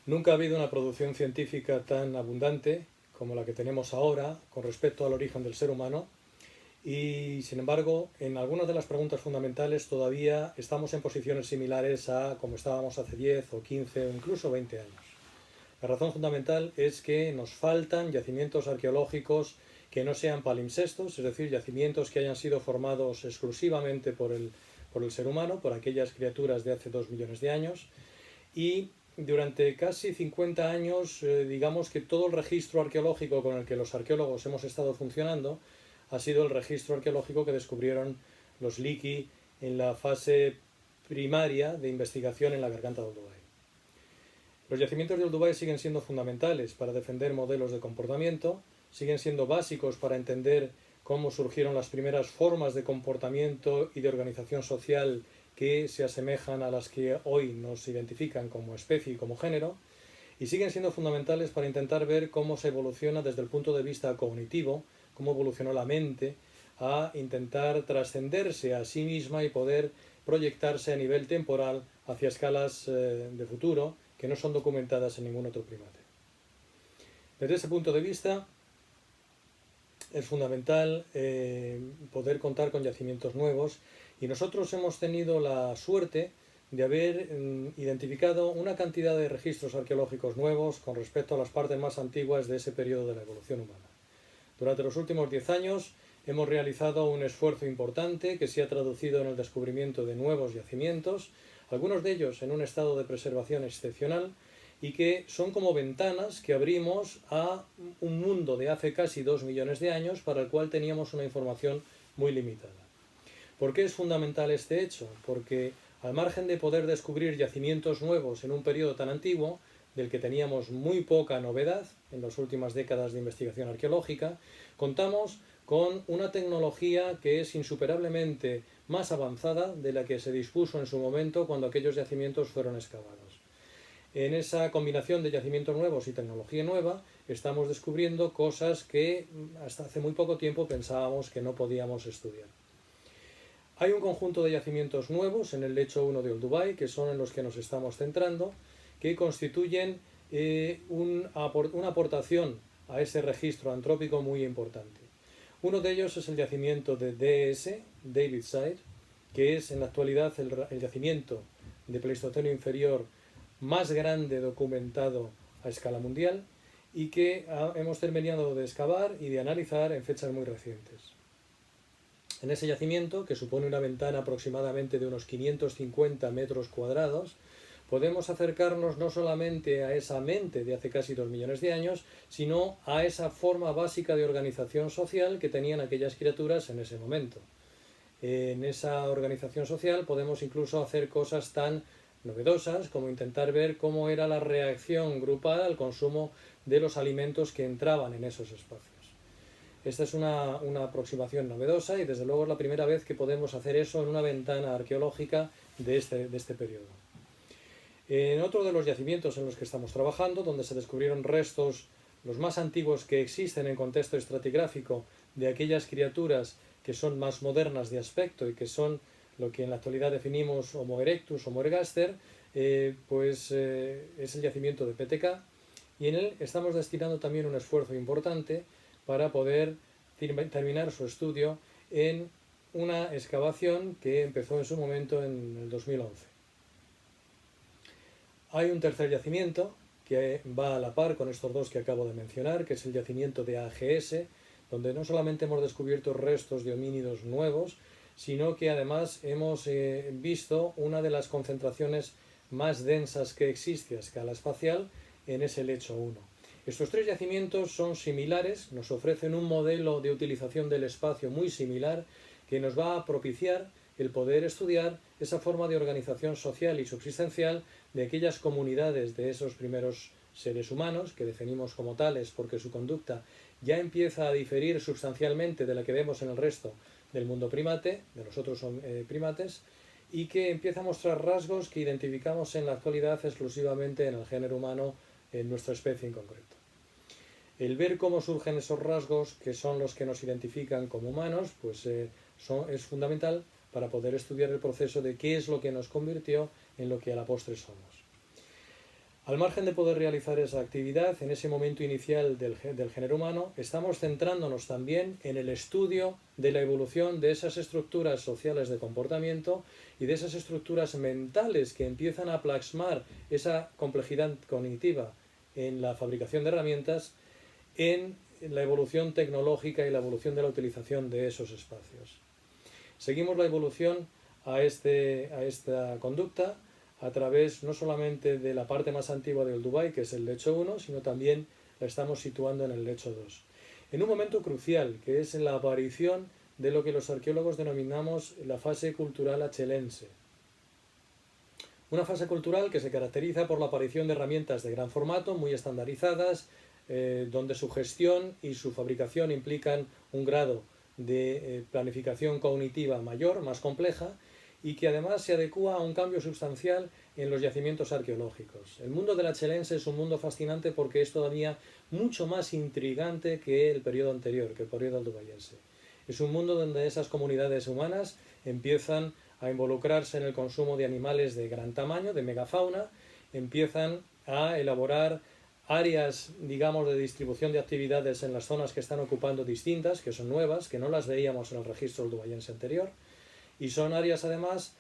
Nunca ha habido una producción científica tan abundante como la que tenemos ahora con respecto al origen del ser humano y, sin embargo, en algunas de las preguntas fundamentales todavía estamos en posiciones similares a como estábamos hace 10 o 15 o incluso 20 años. La razón fundamental es que nos faltan yacimientos arqueológicos que no sean palimpsestos, es decir, yacimientos que hayan sido formados exclusivamente por el ser humano, por aquellas criaturas de hace 2 millones de años, y durante casi 50 años, digamos que todo el registro arqueológico con el que los arqueólogos hemos estado funcionando ha sido el registro arqueológico que descubrieron los Liki en la fase primaria de investigación en la garganta de Olduvai. Los yacimientos de Olduvai siguen siendo fundamentales para defender modelos de comportamiento, siguen siendo básicos para entender cómo surgieron las primeras formas de comportamiento y de organización social que se asemejan a las que hoy nos identifican como especie y como género, y siguen siendo fundamentales para intentar ver cómo se evoluciona desde el punto de vista cognitivo, cómo evolucionó la mente, a intentar trascenderse a sí misma y poder proyectarse a nivel temporal hacia escalas de futuro que no son documentadas en ningún otro primate. Desde ese punto de vista, es fundamental poder contar con yacimientos nuevos y nosotros hemos tenido la suerte de haber identificado una cantidad de registros arqueológicos nuevos con respecto a las partes más antiguas de ese periodo de la evolución humana. Durante los últimos 10 años hemos realizado un esfuerzo importante que se ha traducido en el descubrimiento de nuevos yacimientos, algunos de ellos en un estado de preservación excepcional, y que son como ventanas que abrimos a un mundo de hace casi 2 millones de años para el cual teníamos una información muy limitada. ¿Por qué es fundamental este hecho? Porque al margen de poder descubrir yacimientos nuevos en un periodo tan antiguo, del que teníamos muy poca novedad en las últimas décadas de investigación arqueológica, contamos con una tecnología que es insuperablemente más avanzada de la que se dispuso en su momento cuando aquellos yacimientos fueron excavados. En esa combinación de yacimientos nuevos y tecnología nueva estamos descubriendo cosas que hasta hace muy poco tiempo pensábamos que no podíamos estudiar. Hay un conjunto de yacimientos nuevos en el lecho 1 de Olduvai, que son en los que nos estamos centrando, que constituyen una aportación a ese registro antrópico muy importante. Uno de ellos es el yacimiento de DS, David Side, que es en la actualidad el yacimiento de Pleistoceno inferior más grande documentado a escala mundial y que hemos terminado de excavar y de analizar en fechas muy recientes. En ese yacimiento, que supone una ventana aproximadamente de unos 550 metros cuadrados, podemos acercarnos no solamente a esa mente de hace casi 2 millones de años, sino a esa forma básica de organización social que tenían aquellas criaturas en ese momento. En esa organización social podemos incluso hacer cosas tan novedosas como intentar ver cómo era la reacción grupal al consumo de los alimentos que entraban en esos espacios. Esta es una aproximación novedosa y desde luego es la primera vez que podemos hacer eso en una ventana arqueológica de este periodo. En otro de los yacimientos en los que estamos trabajando, donde se descubrieron restos los más antiguos que existen en contexto estratigráfico de aquellas criaturas que son más modernas de aspecto y que son lo que en la actualidad definimos Homo erectus, Homo ergaster, es el yacimiento de PTK, y en él estamos destinando también un esfuerzo importante para poder terminar su estudio en una excavación que empezó en su momento en el 2011. Hay un tercer yacimiento que va a la par con estos dos que acabo de mencionar, que es el yacimiento de AGS, donde no solamente hemos descubierto restos de homínidos nuevos, sino que además hemos visto una de las concentraciones más densas que existe a escala espacial en ese lecho 1. Estos tres yacimientos son similares, nos ofrecen un modelo de utilización del espacio muy similar que nos va a propiciar el poder estudiar esa forma de organización social y subsistencial de aquellas comunidades de esos primeros seres humanos, que definimos como tales porque su conducta ya empieza a diferir sustancialmente de la que vemos en el resto del mundo primate, de los otros primates, y que empieza a mostrar rasgos que identificamos en la actualidad exclusivamente en el género humano, en nuestra especie en concreto. El ver cómo surgen esos rasgos, que son los que nos identifican como humanos, es fundamental para poder estudiar el proceso de qué es lo que nos convirtió en lo que a la postre somos. Al margen de poder realizar esa actividad, en ese momento inicial del género humano, estamos centrándonos también en el estudio de la evolución de esas estructuras sociales de comportamiento y de esas estructuras mentales que empiezan a plasmar esa complejidad cognitiva en la fabricación de herramientas, en la evolución tecnológica y la evolución de la utilización de esos espacios. Seguimos la evolución a esta conducta a través no solamente de la parte más antigua del Dubái, que es el lecho 1, sino también la estamos situando en el lecho 2. En un momento crucial, que es en la aparición de lo que los arqueólogos denominamos la fase cultural achelense. Una fase cultural que se caracteriza por la aparición de herramientas de gran formato, muy estandarizadas, donde su gestión y su fabricación implican un grado de planificación cognitiva mayor, más compleja, y que además se adecúa a un cambio sustancial en los yacimientos arqueológicos. El mundo del achelense es un mundo fascinante porque es todavía mucho más intrigante que el periodo anterior, que el periodo aldubayense. Es un mundo donde esas comunidades humanas empiezan a involucrarse en el consumo de animales de gran tamaño, de megafauna, empiezan a elaborar áreas, digamos, de distribución de actividades en las zonas que están ocupando distintas, que son nuevas, que no las veíamos en el registro aldubayense anterior, y son áreas además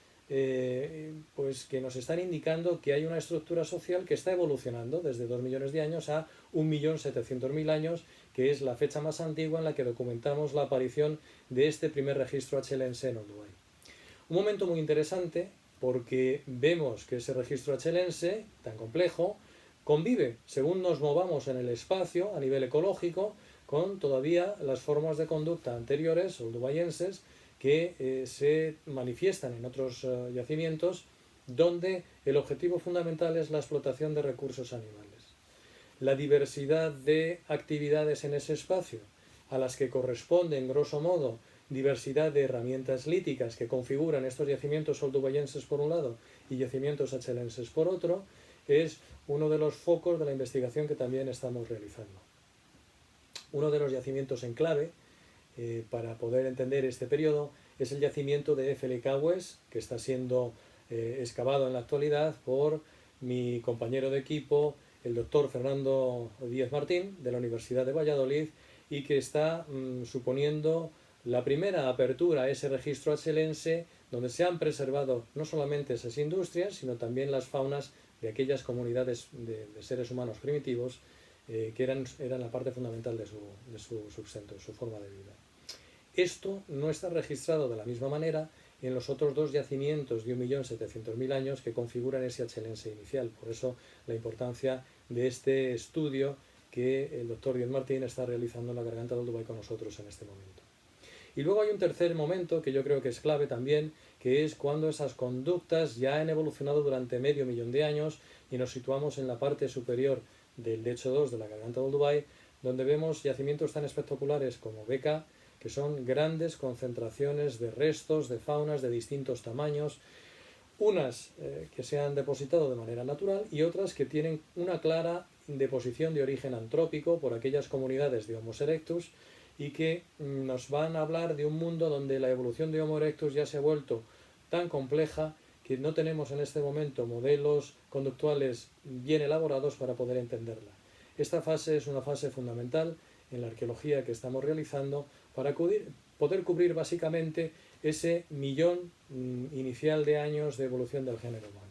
pues que nos están indicando que hay una estructura social que está evolucionando desde 2 millones de años a 1.700.000 años, que es la fecha más antigua en la que documentamos la aparición de este primer registro achelense en Uruguay. Un momento muy interesante porque vemos que ese registro achelense, tan complejo, convive, según nos movamos en el espacio a nivel ecológico, con todavía las formas de conducta anteriores, uruguayenses, que se manifiestan en otros yacimientos, donde el objetivo fundamental es la explotación de recursos animales. La diversidad de actividades en ese espacio, a las que corresponden, grosso modo, diversidad de herramientas líticas que configuran estos yacimientos oldubayenses por un lado y yacimientos achelenses por otro, es uno de los focos de la investigación que también estamos realizando. Uno de los yacimientos en clave para poder entender este periodo es el yacimiento de Felecahues, que está siendo excavado en la actualidad por mi compañero de equipo, el doctor Fernando Díaz Martín, de la Universidad de Valladolid, y que está suponiendo la primera apertura a ese registro achelense, donde se han preservado no solamente esas industrias, sino también las faunas de aquellas comunidades de seres humanos primitivos que eran la parte fundamental de su sustento, de su forma de vida. Esto no está registrado de la misma manera en los otros dos yacimientos de 1.700.000 años que configuran ese achelense inicial. Por eso la importancia de este estudio que el doctor Díaz Martín está realizando en la Garganta del Dubái con nosotros en este momento. Y luego hay un tercer momento que yo creo que es clave también, que es cuando esas conductas ya han evolucionado durante medio millón de años y nos situamos en la parte superior del lecho 2 de la Garganta del Dubái, donde vemos yacimientos tan espectaculares como Beca, que son grandes concentraciones de restos, de faunas de distintos tamaños, unas que se han depositado de manera natural y otras que tienen una clara deposición de origen antrópico por aquellas comunidades de Homo erectus y que nos van a hablar de un mundo donde la evolución de Homo erectus ya se ha vuelto tan compleja que no tenemos en este momento modelos conductuales bien elaborados para poder entenderla. Esta fase es una fase fundamental en la arqueología que estamos realizando para poder cubrir básicamente ese millón inicial de años de evolución del género humano.